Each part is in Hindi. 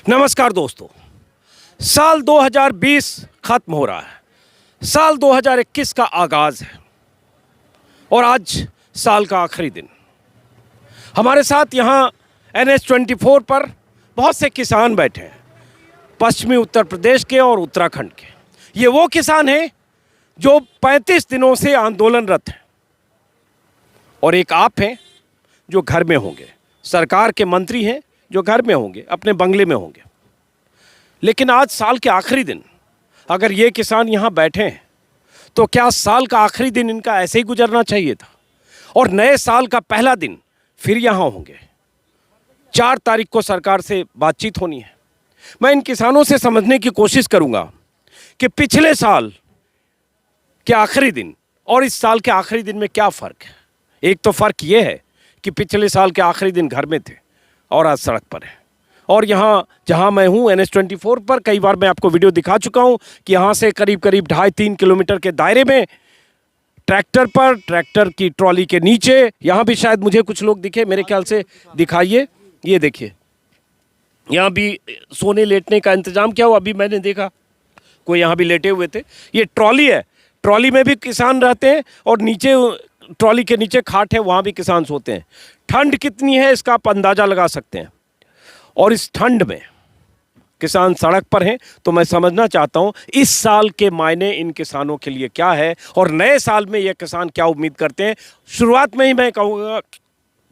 नमस्कार दोस्तों, साल 2020 खत्म हो रहा है, साल 2021 का आगाज़ है और आज साल का आखिरी दिन। हमारे साथ यहाँ NH24 पर बहुत से किसान बैठे हैं, पश्चिमी उत्तर प्रदेश के और उत्तराखंड के। ये वो किसान हैं जो 35 दिनों से आंदोलनरत हैं और एक आप हैं जो घर में होंगे, सरकार के मंत्री हैं जो घर में होंगे, अपने बंगले में होंगे। लेकिन आज साल के आखिरी दिन अगर ये किसान यहाँ बैठे हैं तो क्या साल का आखिरी दिन इनका ऐसे ही गुजरना चाहिए था और नए साल का पहला दिन फिर यहाँ होंगे। 4 तारीख को सरकार से बातचीत होनी है। मैं इन किसानों से समझने की कोशिश करूँगा कि पिछले साल के आखिरी दिन और इस साल के आखिरी दिन में क्या फ़र्क है। एक तो फ़र्क ये है कि पिछले साल के आखिरी दिन घर में थे और आज सड़क पर है। और यहाँ जहाँ मैं हूँ NH24 पर कई बार मैं आपको वीडियो दिखा चुका हूँ कि यहाँ से करीब 2.5-3 किलोमीटर के दायरे में ट्रैक्टर पर, ट्रैक्टर की ट्रॉली के नीचे, यहाँ भी शायद मुझे कुछ लोग दिखे, मेरे ख्याल से दिखाइए, ये देखिए, यहाँ भी सोने लेटने का इंतज़ाम किया हुआ। अभी मैंने देखा कोई यहाँ भी लेटे हुए थे। ये ट्रॉली है, ट्रॉली में भी किसान रहते हैं और नीचे ट्रॉली के नीचे खाट है, वहाँ भी किसान सोते हैं। ठंड कितनी है इसका आप अंदाज़ा लगा सकते हैं। और इस ठंड में किसान सड़क पर हैं, तो मैं समझना चाहता हूं इस साल के मायने इन किसानों के लिए क्या है और नए साल में ये किसान क्या उम्मीद करते हैं। शुरुआत में ही मैं कहूँगा,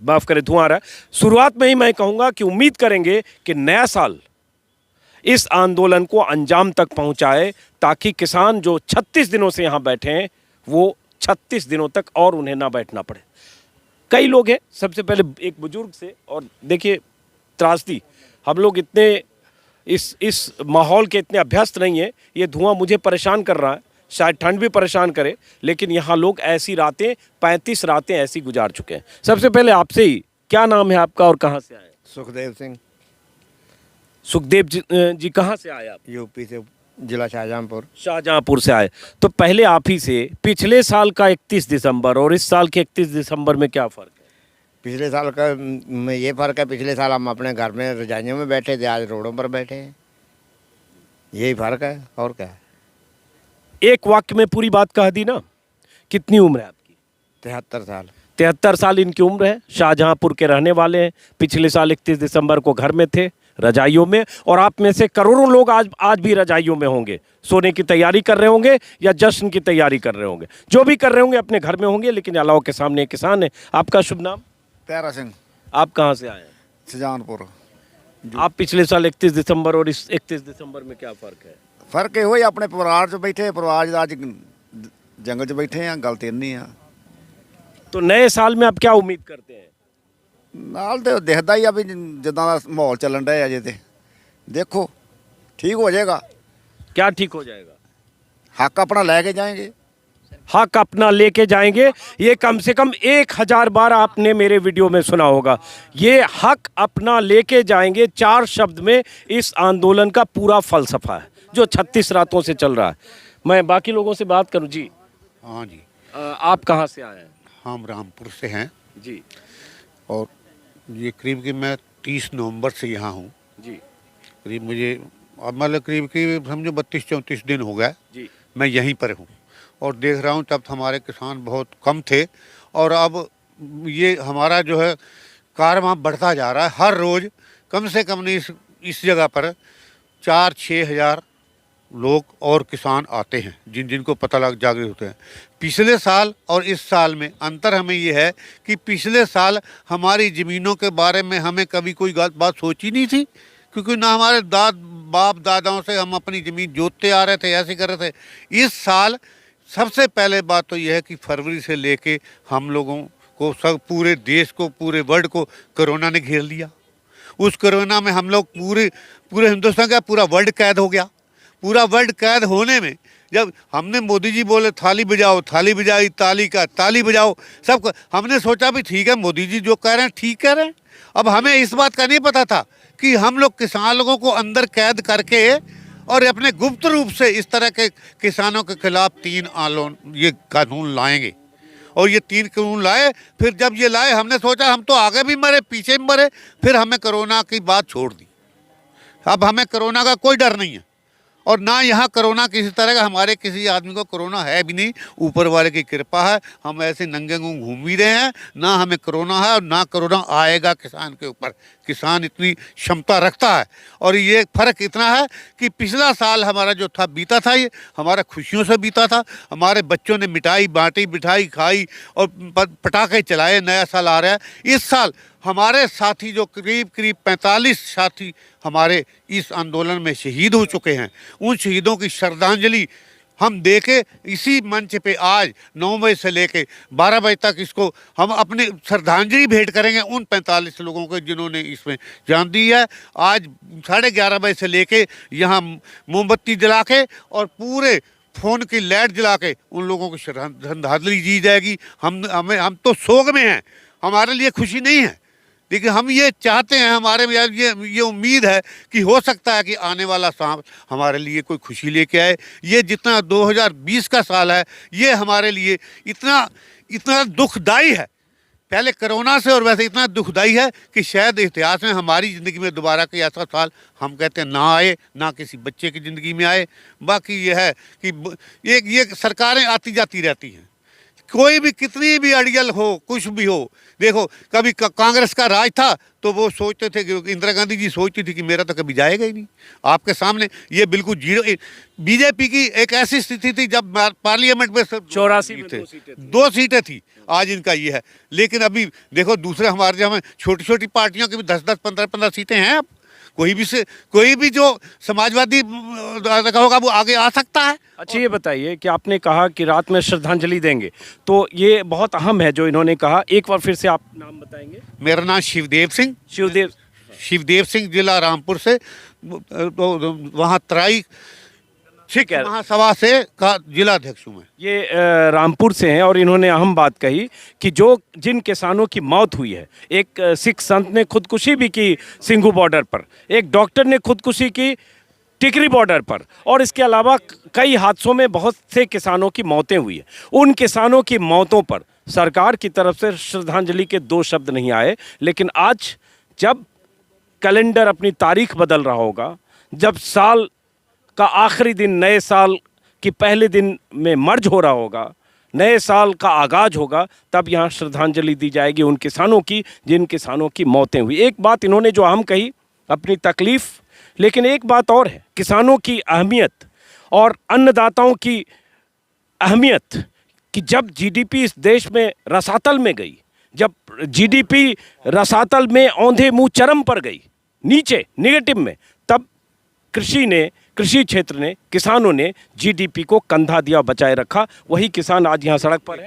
माफ़ करें धुआं आ रहा है, शुरुआत में ही मैं कहूँगा कि उम्मीद करेंगे कि नया साल इस आंदोलन को अंजाम तक पहुँचाए ताकि किसान जो 36 दिनों से यहाँ बैठे हैं वो 36 दिनों तक और उन्हें ना बैठना पड़े। कई लोग हैं, सबसे पहले एक बुजुर्ग से, और देखिए त्रासदी, हम लोग इतने इस माहौल के इतने अभ्यस्त नहीं है। ये धुआं मुझे परेशान कर रहा है, शायद ठंड भी परेशान करे, लेकिन यहाँ लोग ऐसी रातें 35 रातें ऐसी गुजार चुके हैं। सबसे पहले आपसे ही, क्या नाम है आपका और कहाँ से आए? सुखदेव सिंह। सुखदेव जी कहाँ से आए आप? यूपी से, जिला शाहजहाँपुर से आए। तो पहले आप ही से, पिछले साल का 31 दिसंबर और इस साल के 31 दिसंबर में क्या फ़र्क है? पिछले साल का में ये फ़र्क है, पिछले साल हम अपने घर में रजाइयों में बैठे थे, आज रोडों पर बैठे हैं। यही फ़र्क है, और क्या है। एक वाक्य में पूरी बात कह दी ना। कितनी उम्र है आपकी? 73 साल। 73 साल इनकी उम्र है। शाहजहाँपुर के रहने वाले हैं। पिछले साल 31 दिसंबर को घर में थे, रजाइयों में। और आप में से करोड़ों लोग आज भी रजाइयों में होंगे, सोने की तैयारी कर रहे होंगे या जश्न की तैयारी कर रहे होंगे। जो भी कर रहे होंगे अपने घर में होंगे। लेकिन अलावा के सामने एक किसान है। आपका शुभ नाम? प्यारा सिंह। आप कहाँ से आए हैं? शाहजहाँपुर। आप पिछले साल 31 दिसंबर और इस 31 दिसंबर में क्या फ़र्क है? फ़र्क ये हुई अपने परिवार च बैठे, परिवार आज जंगल च बैठे हैं, गल तो नहीं है। तो नए साल में आप क्या उम्मीद करते हैं? नाल तो दिखता ही अभी जिदा माहौल चलन रहा है, अजे तो देखो ठीक हो जाएगा। क्या ठीक हो जाएगा? हक अपना लेके जाएंगे। हक अपना लेके जाएंगे, ये कम से कम 1000 बार आपने मेरे वीडियो में सुना होगा। ये हक अपना लेके जाएंगे 4 शब्द में इस आंदोलन का पूरा फलसफा है जो 36 रातों से चल रहा है। मैं बाकी लोगों से बात करूं जी। हाँ जी। आप कहाँ से आए हैं? हम रामपुर से हैं जी। और ये करीब कि मैं 30 नवंबर से यहाँ हूँ जी। करीब मुझे अब मतलब करीब समझो 32-34 दिन हो गए जी। मैं यहीं पर हूँ और देख रहा हूँ तब हमारे किसान बहुत कम थे और अब ये हमारा जो है कारवां बढ़ता जा रहा है। हर रोज़ कम से कम नहीं इस जगह पर 4-6 हज़ार लोग और किसान आते हैं जिनको पता लग जागृत होते हैं। पिछले साल और इस साल में अंतर हमें ये है कि पिछले साल हमारी ज़मीनों के बारे में हमें कभी कोई गलत बात सोची नहीं थी, क्योंकि ना हमारे बाप दादाओं से हम अपनी ज़मीन जोतते आ रहे थे, ऐसे कर रहे थे। इस साल सबसे पहले बात तो यह है कि फरवरी से लेके हम लोगों को, सब पूरे देश को, पूरे वर्ल्ड को कोरोना ने घेर लिया। उस कोरोना में हम लोग पूरे हिंदुस्तान का पूरा वर्ल्ड कैद हो गया। पूरा वर्ल्ड कैद होने में जब हमने मोदी जी बोले थाली बजाओ, थाली बजाई, ताली बजाओ, सब हमने सोचा भी ठीक है मोदी जी जो कह रहे हैं ठीक कह रहे हैं। अब हमें इस बात का नहीं पता था कि हम लोग किसान लोगों को अंदर कैद करके और अपने गुप्त रूप से इस तरह के किसानों के खिलाफ 3 ये कानून लाएंगे। और ये 3 कानून लाए, फिर जब ये लाए हमने सोचा हम तो आगे भी मरे, पीछे भी मरे, फिर हमें कोरोना की बात छोड़ दी अब हमें कोरोना का कोई डर नहीं है, और ना यहाँ कोरोना किसी तरह का, हमारे किसी आदमी को कोरोना है भी नहीं, ऊपर वाले की कृपा है। हम ऐसे नंगे मुंह घूम भी रहे हैं, ना हमें कोरोना है और ना कोरोना आएगा किसान के ऊपर। किसान इतनी क्षमता रखता है, और ये फ़र्क इतना है कि पिछला साल हमारा जो था बीता था, ये हमारा खुशियों से बीता था। हमारे बच्चों ने मिठाई बांटी, मिठाई खाई और पटाखे चलाए, नया साल आ रहा है। इस साल हमारे साथी जो करीब करीब 45 साथी हमारे इस आंदोलन में शहीद हो चुके हैं, उन शहीदों की श्रद्धांजलि हम देके इसी मंच पे आज 9 बजे से लेके 12 बजे तक इसको हम अपनी श्रद्धांजलि भेंट करेंगे उन 45 लोगों को जिन्होंने इसमें जान दी है। आज 11:30 बजे से लेके यहाँ मोमबत्ती जला के और पूरे फ़ोन की लाइट जला के उन लोगों को श्रद्धांजलि दी जाएगी। हम तो शोक में हैं, हमारे लिए खुशी नहीं है, लेकिन हम ये चाहते हैं, हमारे में ये उम्मीद है कि हो सकता है कि आने वाला साल हमारे लिए कोई खुशी लेके आए। ये जितना 2020 का साल है, ये हमारे लिए इतना दुखदाई है, पहले कोरोना से और वैसे इतना दुखदाई है कि शायद इतिहास में हमारी ज़िंदगी में दोबारा कोई ऐसा साल हम कहते हैं ना आए, ना किसी बच्चे की ज़िंदगी में आए। बाकी ये है कि ये सरकारें आती जाती रहती हैं, कोई भी कितनी भी अड़ियल हो, कुछ भी हो। देखो कभी कांग्रेस का राज था तो वो सोचते थे कि इंदिरा गांधी जी सोचती थी कि मेरा तो कभी जाएगा ही नहीं। आपके सामने ये बिल्कुल जीरो। बीजेपी की एक ऐसी स्थिति थी जब पार्लियामेंट में 84 में थे, 2 सीटें थी, आज इनका ये है। लेकिन अभी देखो दूसरे हमारे जो हमें छोटी छोटी पार्टियों की भी 10-10, 15-15 सीटें हैं। अब कोई भी जो समाजवादी होगा वो आगे आ सकता है। अच्छा ये बताइए कि आपने कहा कि रात में श्रद्धांजलि देंगे, तो ये बहुत अहम है जो इन्होंने कहा। एक बार फिर से आप नाम बताएंगे। मेरा नाम शिवदेव सिंह, जिला रामपुर से, तो वहाँ तराई ठीक है, महासभा से का जिला अध्यक्ष हूँ मैं। ये रामपुर से हैं और इन्होंने अहम बात कही कि जिन किसानों की मौत हुई है, एक सिख संत ने खुदकुशी भी की सिंघू बॉर्डर पर, एक डॉक्टर ने खुदकुशी की टिकरी बॉर्डर पर, और इसके अलावा कई हादसों में बहुत से किसानों की मौतें हुई है। उन किसानों की मौतों पर सरकार की तरफ से श्रद्धांजलि के 2 शब्द नहीं आए। लेकिन आज जब कैलेंडर अपनी तारीख बदल रहा होगा, जब साल का आखिरी दिन नए साल के पहले दिन में मर्ज हो रहा होगा, नए साल का आगाज होगा, तब यहाँ श्रद्धांजलि दी जाएगी उन किसानों की जिन किसानों की मौतें हुई। एक बात इन्होंने जो अहम कही, अपनी तकलीफ़, लेकिन एक बात और है, किसानों की अहमियत और अन्नदाताओं की अहमियत, कि जब जीडीपी इस देश में रसातल में गई, जब जीडीपी रसातल में औंधे मुंह चरम पर गई, नीचे नेगेटिव में, तब कृषि क्षेत्र ने, किसानों ने जीडीपी को कंधा दिया, बचाए रखा। वही किसान आज यहाँ सड़क पर है।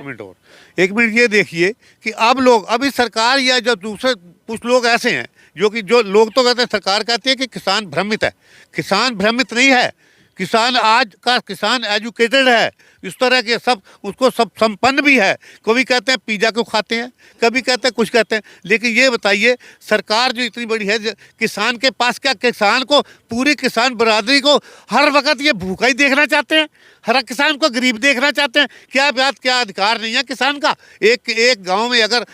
एक मिनट ये देखिए कि अभी सरकार या जो दूसरे कुछ लोग ऐसे हैं जो लोग तो कहते हैं, सरकार कहती है कि किसान भ्रमित है। किसान भ्रमित नहीं है। किसान एजुकेटेड है, इस तरह के सब संपन्न भी है। कभी कहते हैं पिज़्ज़ा क्यों खाते हैं, कभी कहते हैं कुछ कहते हैं। लेकिन ये बताइए, सरकार जो इतनी बड़ी है, किसान के पास क्या, किसान को, पूरी किसान बरादरी को हर वक्त ये भूखा ही देखना चाहते हैं, हर किसान को गरीब देखना चाहते हैं। क्या अधिकार नहीं है किसान का? एक गांव में अगर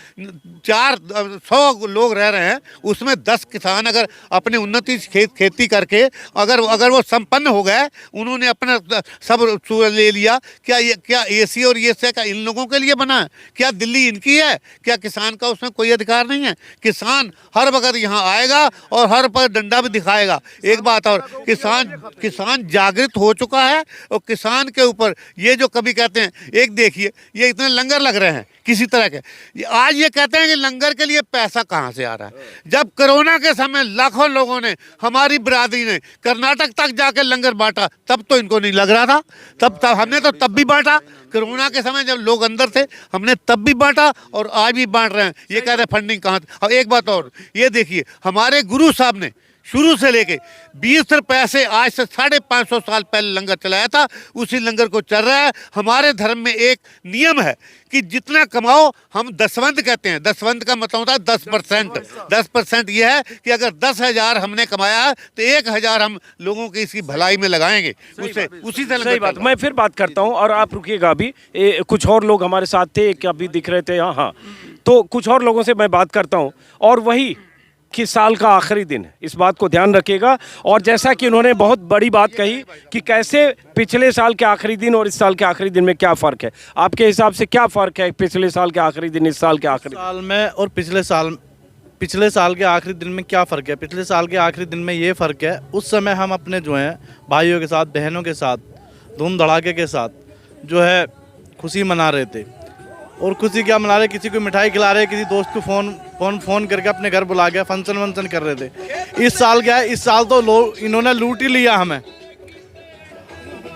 400 लोग रह रहे हैं, उसमें 10 किसान अगर अपने उन्नति खेती करके अगर वो संपन्न हो गए, उन्होंने अपना सब ले लिया, क्या एसी और ये क्या इन लोगों के लिए बना है? क्या दिल्ली इनकी है? क्या किसान का उसमें कोई अधिकार नहीं है? किसान हर वक्त यहाँ आएगा और हर पर डंडा भी दिखाएगा। एक बात और, किसान जागृत हो चुका है, और किसान के ऊपर ये जो कभी कहते हैं, एक देखिए ये इतने लंगर लग रहे हैं किसी तरह के, आज ये कहते हैं कि लंगर के लिए पैसा कहाँ से आ रहा है? जब कोरोना के समय लाखों लोगों ने, हमारी बिरादरी ने कर्नाटक तक जाकर लंगर बांटा, तब तो इनको नहीं लग रहा था। तब हमने तो तब भी बांटा, कोरोना के समय जब लोग अंदर थे, हमने तब भी बांटा और आज भी बांट रहे हैं। ये कह रहे हैं फंडिंग कहाँ? और एक बात और, ये देखिए हमारे गुरु साहब ने शुरू से लेके 20 रुपए से आज से 550 साल पहले लंगर चलाया था, उसी लंगर को चल रहा है। हमारे धर्म में एक नियम है कि जितना कमाओ, हम दसवंत कहते हैं। दसवंत का मतलब होता है 10%। 10% ये है कि अगर 10,000 हमने कमाया है तो 1,000 हम लोगों की इसकी भलाई में लगाएंगे। उसी से सही बात। मैं फिर बात करता हूँ और आप रुकिएगा अभी। कुछ और लोग हमारे साथ थे, अभी दिख रहे थे। हाँ, तो कुछ और लोगों से मैं बात करता हूँ। और वही कि साल का आखिरी दिन है, इस बात को ध्यान रखिएगा। और जैसा कि उन्होंने बहुत बड़ी बात कही कि कैसे पिछले साल के आखिरी दिन और इस साल के आखिरी दिन में क्या फ़र्क है, आपके हिसाब से क्या फ़र्क है पिछले साल के आखिरी दिन, इस साल के आखिरी दिन? साल में और पिछले साल के आखिरी दिन में क्या फ़र्क है? पिछले साल के आखिरी दिन में ये फ़र्क है, उस समय हम अपने जो हैं भाइयों के साथ, बहनों के साथ, धूम धड़ाके के साथ जो है खुशी मना रहे थे। और खुशी क्या मना रहे, किसी को मिठाई खिला रहे, किसी दोस्त को फ़ोन करके अपने घर बुला के फंक्शन वंक्शन कर रहे थे। इस साल क्या है, इस साल तो लोग इन्होंने लूट ही लिया हमें।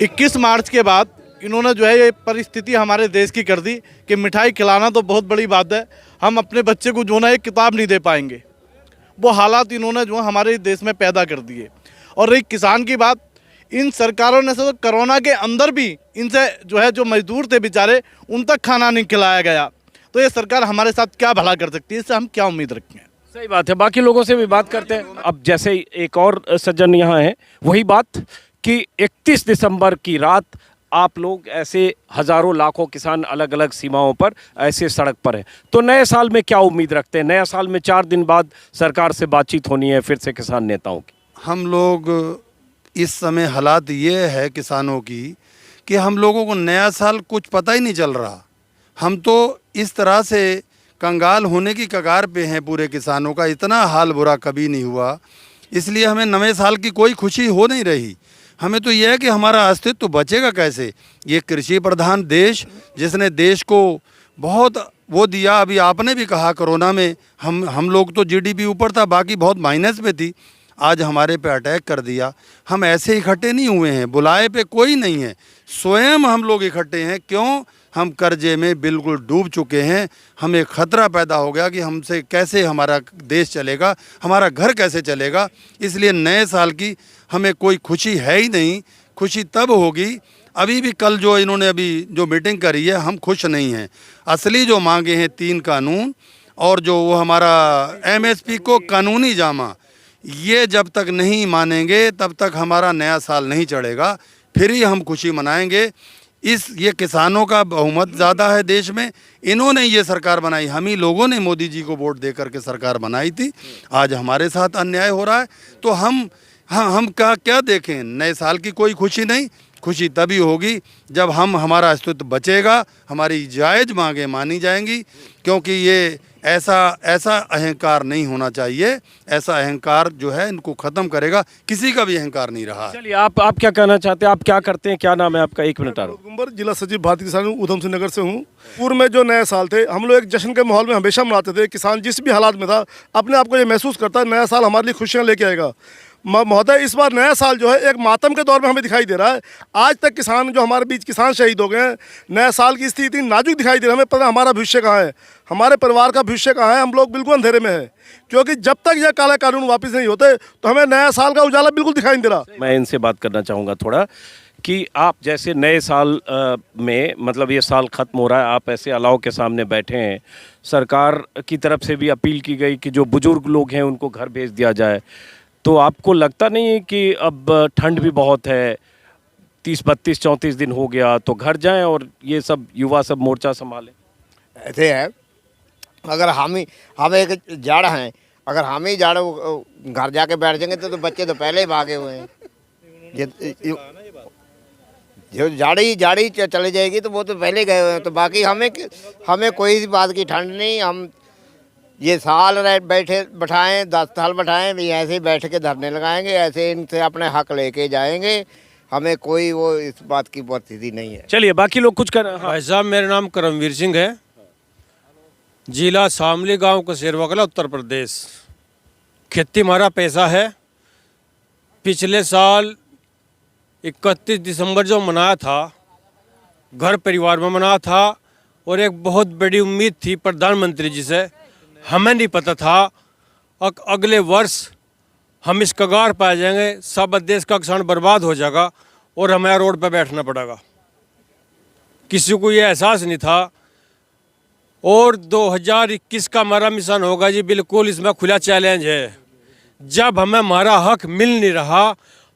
21 मार्च के बाद इन्होंने जो है ये परिस्थिति हमारे देश की कर दी कि मिठाई खिलाना तो बहुत बड़ी बात है, हम अपने बच्चे को जो ना एक किताब नहीं दे पाएंगे। वो हालात इन्होंने जो हमारे देश में पैदा कर दिए। और रही किसान की बात, इन सरकारों ने तो कोरोना के अंदर भी इनसे जो है जो मजदूर थे बेचारे, उन तक खाना नहीं खिलाया गया। तो ये सरकार हमारे साथ क्या भला कर सकती है, इससे हम क्या उम्मीद रखें? सही बात है, बाकी लोगों से भी बात करते हैं। अब जैसे एक और सज्जन यहाँ हैं, वही बात कि 31 दिसंबर की रात आप लोग ऐसे हज़ारों लाखों किसान अलग अलग सीमाओं पर ऐसे सड़क पर हैं, तो नए साल में क्या उम्मीद रखते हैं? नए साल में 4 दिन बाद सरकार से बातचीत होनी है फिर से किसान नेताओं की। हम लोग इस समय हालात ये है किसानों की कि हम लोगों को नया साल कुछ पता ही नहीं चल रहा। हम तो इस तरह से कंगाल होने की कगार पे हैं, पूरे किसानों का इतना हाल बुरा कभी नहीं हुआ। इसलिए हमें नए साल की कोई खुशी हो नहीं रही। हमें तो यह है कि हमारा अस्तित्व बचेगा कैसे। ये कृषि प्रधान देश, जिसने देश को बहुत वो दिया, अभी आपने भी कहा कोरोना में हम लोग तो जीडीपी ऊपर था, बाकी बहुत माइनस में थी, आज हमारे पे अटैक कर दिया। हम ऐसे इकट्ठे नहीं हुए हैं, बुलाए पे कोई नहीं है, स्वयं हम लोग इकट्ठे हैं। क्यों? हम कर्जे में बिल्कुल डूब चुके हैं। हमें खतरा पैदा हो गया कि हमसे कैसे हमारा देश चलेगा, हमारा घर कैसे चलेगा। इसलिए नए साल की हमें कोई खुशी है ही नहीं। खुशी तब होगी, अभी भी कल जो इन्होंने अभी जो मीटिंग करी है, हम खुश नहीं हैं। असली जो मांगे हैं 3 कानून और जो वो हमारा एमएसपी को कानूनी जामा, ये जब तक नहीं मानेंगे तब तक हमारा नया साल नहीं चढ़ेगा। फिर ही हम खुशी मनाएंगे। ये किसानों का बहुमत ज़्यादा है देश में, इन्होंने ये सरकार बनाई, हम ही लोगों ने मोदी जी को वोट दे करके सरकार बनाई थी। आज हमारे साथ अन्याय हो रहा है, तो हम क्या देखें? नए साल की कोई खुशी नहीं। खुशी तभी होगी जब हमारा अस्तित्व बचेगा, हमारी जायज़ मांगें मानी जाएंगी। क्योंकि ये ऐसा अहंकार नहीं होना चाहिए। ऐसा अहंकार जो है इनको ख़त्म करेगा। किसी का भी अहंकार नहीं रहा। चलिए, आप क्या कहना चाहते हैं? आप क्या करते हैं? क्या नाम है आपका? 1 मिनट आ रहा हूं। जिला सचिव भारतीय किसान ऊधम सिंह नगर से हूँ। पूर्व में जो नए साल थे, हम लोग एक जश्न के माहौल में हमेशा मनाते थे। किसान जिस भी हालात में था, अपने आप को ये महसूस करता है नया साल हमारे लिए खुशियाँ लेके आएगा। महोदय, इस बार नया साल जो है एक मातम के दौर में हमें दिखाई दे रहा है। आज तक किसान जो हमारे बीच किसान शहीद हो गए हैं, नए साल की स्थिति नाजुक दिखाई दे रहा है। हमें पता हमारा भविष्य कहाँ है, हमारे परिवार का भविष्य कहाँ है। हम लोग बिल्कुल अंधेरे में हैं, क्योंकि जब तक यह काला कानून वापस नहीं होते तो हमें नया साल का उजाला बिल्कुल दिखाई नहीं दे रहा। मैं इनसे बात करना चाहूँगा थोड़ा कि आप जैसे नए साल में, मतलब ये साल ख़त्म हो रहा है, आप ऐसे अलाव के सामने बैठे हैं, सरकार की तरफ से भी अपील की गई कि जो बुजुर्ग लोग हैं उनको घर भेज दिया जाए, तो आपको लगता नहीं है कि अब ठंड भी बहुत है, 30, 32, 34 दिन हो गया, तो घर जाएं और ये सब युवा सब मोर्चा संभालें? ऐसे है, अगर हम एक जड़ हैं, अगर हम ही जड़ घर जाके बैठ जाएंगे तो बच्चे तो पहले ही भागे हुए हैं। जो जाड़ी चले जाएगी तो वो तो पहले गए हुए हैं। तो बाकी हमें कोई बात की ठंड नहीं। हम ये साल बैठाएं 10 साल बैठाएं भी, ऐसे ही बैठ के धरने लगाएंगे, ऐसे इनसे अपने हक लेके जाएंगे। हमें कोई वो इस बात की परिस्थिति नहीं है। चलिए, बाकी लोग कुछ कर। हाँ। भाई साहब, मेरा नाम करमवीर सिंह है, जिला शामली, गांव कसेरवा कला, उत्तर प्रदेश। खेती हमारा पैसा है। पिछले साल 31 दिसंबर जो मनाया था, घर परिवार में मनाया था, और एक बहुत बड़ी उम्मीद थी प्रधानमंत्री जी से। हमें नहीं पता था अगले वर्ष हम इस कगार पाए जाएंगे, सब देश का किसान बर्बाद हो जाएगा और हमें रोड पर बैठना पड़ेगा। किसी को ये एहसास नहीं था। और 2021 का हमारा मिशन होगा जी, बिल्कुल इसमें खुला चैलेंज है। जब हमें हमारा हक मिल नहीं रहा,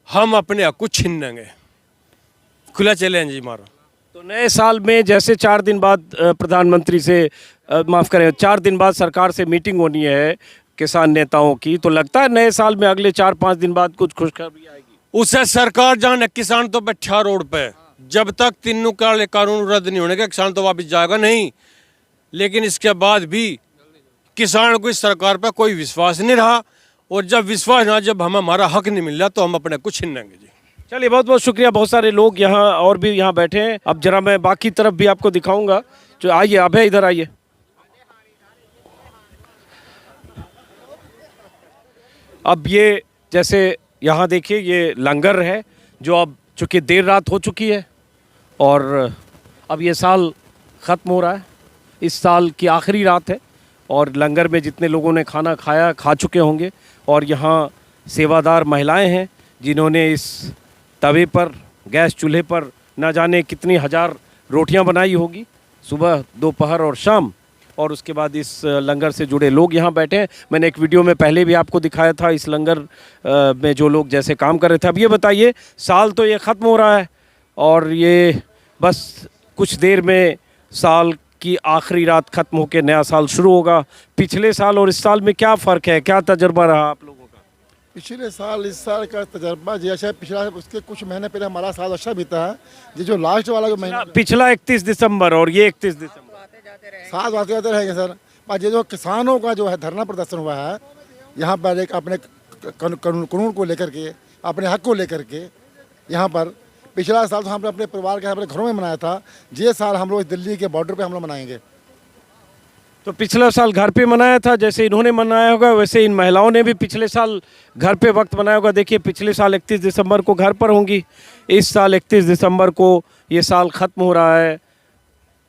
हम अपने हक को छीन लेंगे। खुला चैलेंज जी हमारा। तो नए साल में जैसे 4 दिन बाद प्रधानमंत्री से, माफ़ करें, 4 दिन बाद सरकार से मीटिंग होनी है, किसान नेताओं की, तो लगता है नए साल में अगले 4-5 दिन बाद कुछ खुशखबरी आएगी। उसे सरकार जाने, किसान तो बैठा रोड पे। जब तक तीनों काले कानून रद्द नहीं होने के किसान तो वापस जाएगा नहीं। लेकिन इसके बाद भी किसान को इस सरकार पर कोई विश्वास नहीं रहा, और जब विश्वास ना, जब हमारा हक नहीं मिल रहा तो हम अपने कुछ छीनेंगे जी। चलिए, बहुत बहुत शुक्रिया। बहुत सारे लोग यहाँ और भी यहाँ बैठे हैं। अब जरा मैं बाकी तरफ भी आपको दिखाऊंगा। जो आइए, आप है इधर आइए। अब ये जैसे यहाँ देखिए, ये लंगर है जो अब चूँकि देर रात हो चुकी है और अब ये साल ख़त्म हो रहा है। इस साल की आखिरी रात है और लंगर में जितने लोगों ने खाना खाया, खा चुके होंगे। और यहाँ सेवादार महिलाएं हैं जिन्होंने इस तवे पर, गैस चूल्हे पर न जाने कितनी हज़ार रोटियां बनाई होगी, सुबह, दोपहर और शाम। और उसके बाद इस लंगर से जुड़े लोग यहाँ बैठे हैं। मैंने एक वीडियो में पहले भी आपको दिखाया था इस लंगर में जो लोग जैसे काम कर रहे थे। अब ये बताइए, साल तो ये ख़त्म हो रहा है और ये बस कुछ देर में साल की आखिरी रात ख़त्म होकर नया साल शुरू होगा। पिछले साल और इस साल में क्या फ़र्क है, क्या तजुर्बा रहा आप लोगों का? पिछले साल इस साल का तजर्बा जैसा पिछला, उसके कुछ महीने पहले हमारा साल अच्छा बीता है। ये जो लास्ट वाला जो महीना, पिछला 31 दिसंबर और ये 31 दिसंबर साथ आते आते रहेंगे सर। पर ये जो किसानों का जो है धरना प्रदर्शन हुआ है यहाँ पर, एक अपने कानून को लेकर के, अपने हक को लेकर के, यहाँ पर पिछला साल तो हम अपने परिवार के अपने घरों में मनाया था। ये साल हम लोग दिल्ली के बॉर्डर पे हम लोग मनाएंगे। तो पिछला साल घर पे मनाया था, जैसे इन्होंने मनाया होगा वैसे इन महिलाओं ने भी पिछले साल घर पे वक्त मनाया होगा। देखिए, पिछले साल 31 दिसंबर को घर पर होंगी, इस साल 31 दिसंबर को ये साल ख़त्म हो रहा है,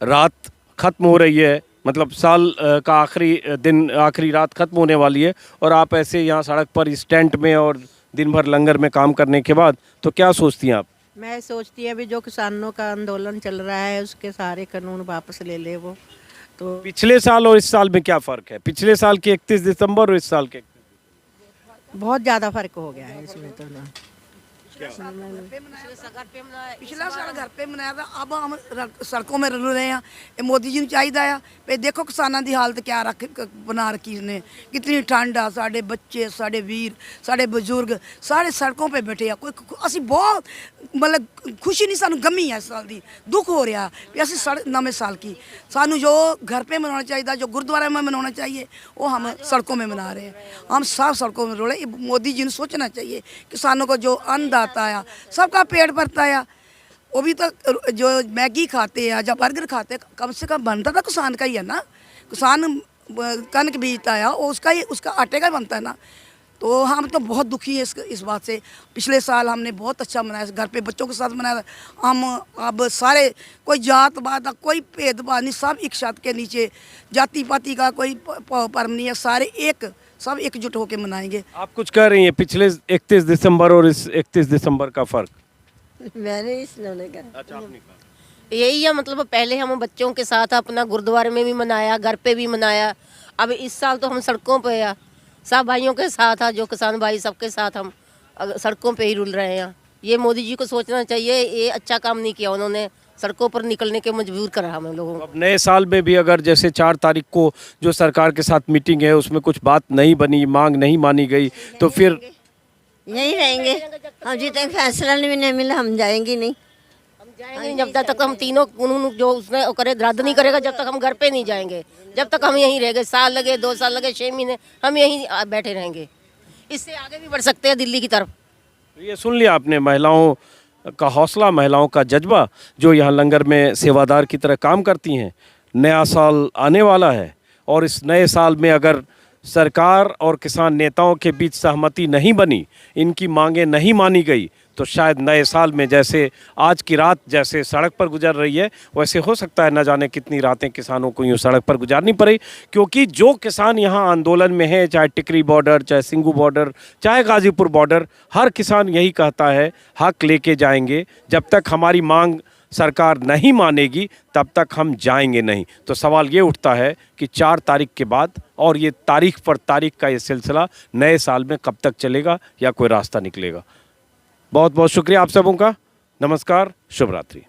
रात ख़त्म हो रही है, मतलब साल का आखिरी दिन, आखिरी रात ख़त्म होने वाली है। और आप ऐसे यहाँ सड़क पर इस टेंट में और दिन भर लंगर में काम करने के बाद, तो क्या सोचती हैं आप? मैं सोचती हूँ अभी जो किसानों का आंदोलन चल रहा है उसके सारे कानून वापस ले ले वो। तो पिछले साल और इस साल में क्या फ़र्क है? पिछले साल के 31 दिसंबर और इस साल के बहुत ज़्यादा फर्क हो गया है इसमें तो ना। पिछला साल घर पे मनाया था, अब हम सड़कों में रुल रहे हैं। ये मोदी जी ने चाहिए आ पे देखो किसानों की हालत क्या बना रखी इसने। कितनी ठंड आ, साढ़े बच्चे, साढ़े वीर, साढ़े बुजुर्ग सारे सड़कों पे बैठे हैं। कोई असी बहुत मतलब खुशी नहीं, सानू गमी है इस साल की, दुख हो रहा भी असं नवे साल की सानू जो घर पे मनाना चाहिए, जो गुरुद्वारा में मनाना चाहिए, वो हम सड़कों में मना रहे हैं। हम सब सड़कों में रोले। मोदी जी ने सोचना चाहिए किसानों को, जो अन्नदाता है, सबका पेट भरता है। वो भी तो जो मैगी खाते हैं या बर्गर खाते हैं, कम से कम बनता था किसान का ही है ना। किसान कनक बीजता है, उसका ही, उसका आटे का ही बनता है ना। तो हम तो बहुत दुखी है इस बात से। पिछले साल हमने बहुत अच्छा मनाया, घर पे बच्चों के साथ मनाया। हम अब सारे, कोई जात पात का कोई भेदभाव नहीं, सब एक छत के नीचे, जाति पाति का कोई पर्व नहीं है, सारे एक, सब एकजुट होकर मनाएंगे। आप कुछ कह रही हैं पिछले 31 दिसंबर और इस 31 दिसंबर का फ़र्क? मैंने इसने कहा अच्छा, आपने कहा यही है, मतलब पहले हम बच्चों के साथ अपना गुरुद्वारे में भी मनाया, घर पे भी मनाया। अब इस साल तो हम सड़कों पे आ, सब भाइयों के साथ है, जो किसान भाई सबके साथ हम सड़कों पे ही रुल रहे हैं। ये मोदी जी को सोचना चाहिए, ये अच्छा काम नहीं किया उन्होंने, सड़कों पर निकलने के मजबूर करा हम लोगों को। अब नए साल में भी अगर जैसे 4 तारीख को जो सरकार के साथ मीटिंग है उसमें कुछ बात नहीं बनी, मांग नहीं मानी गई, तो फिर यहीं रहेंगे हम। जिस तक फैसला नहीं मिला हम जाएंगे नहीं, हम जाएंगे जब तक हम तीनों कानून जो उसने करे रद्द नहीं करेगा, जब तक हम घर पे नहीं जाएंगे। जब तक हम यहीं रहेंगे, साल लगे, 2 साल लगे, 6 महीने, हम यहीं बैठे रहेंगे। इससे आगे भी बढ़ सकते हैं दिल्ली की तरफ। तो ये सुन लिया आपने, महिलाओं का हौसला, महिलाओं का जज्बा, जो यहाँ लंगर में सेवादार की तरह काम करती हैं। नया साल आने वाला है और इस नए साल में अगर सरकार और किसान नेताओं के बीच सहमति नहीं बनी, इनकी मांगें नहीं मानी गई, तो शायद नए साल में जैसे आज की रात जैसे सड़क पर गुजर रही है, वैसे हो सकता है न जाने कितनी रातें किसानों को यूँ सड़क पर गुजारनी पड़े। क्योंकि जो किसान यहाँ आंदोलन में है, चाहे टिकरी बॉर्डर, चाहे सिंगू बॉर्डर, चाहे गाज़ीपुर बॉर्डर, हर किसान यही कहता है, हक लेके जाएंगे। जब तक हमारी मांग सरकार नहीं मानेगी तब तक हम जाएंगे नहीं। तो सवाल ये उठता है कि 4 तारीख के बाद, और ये तारीख पर तारीख का ये सिलसिला नए साल में कब तक चलेगा या कोई रास्ता निकलेगा। बहुत बहुत शुक्रिया आप सबों का। नमस्कार, शुभ रात्रि।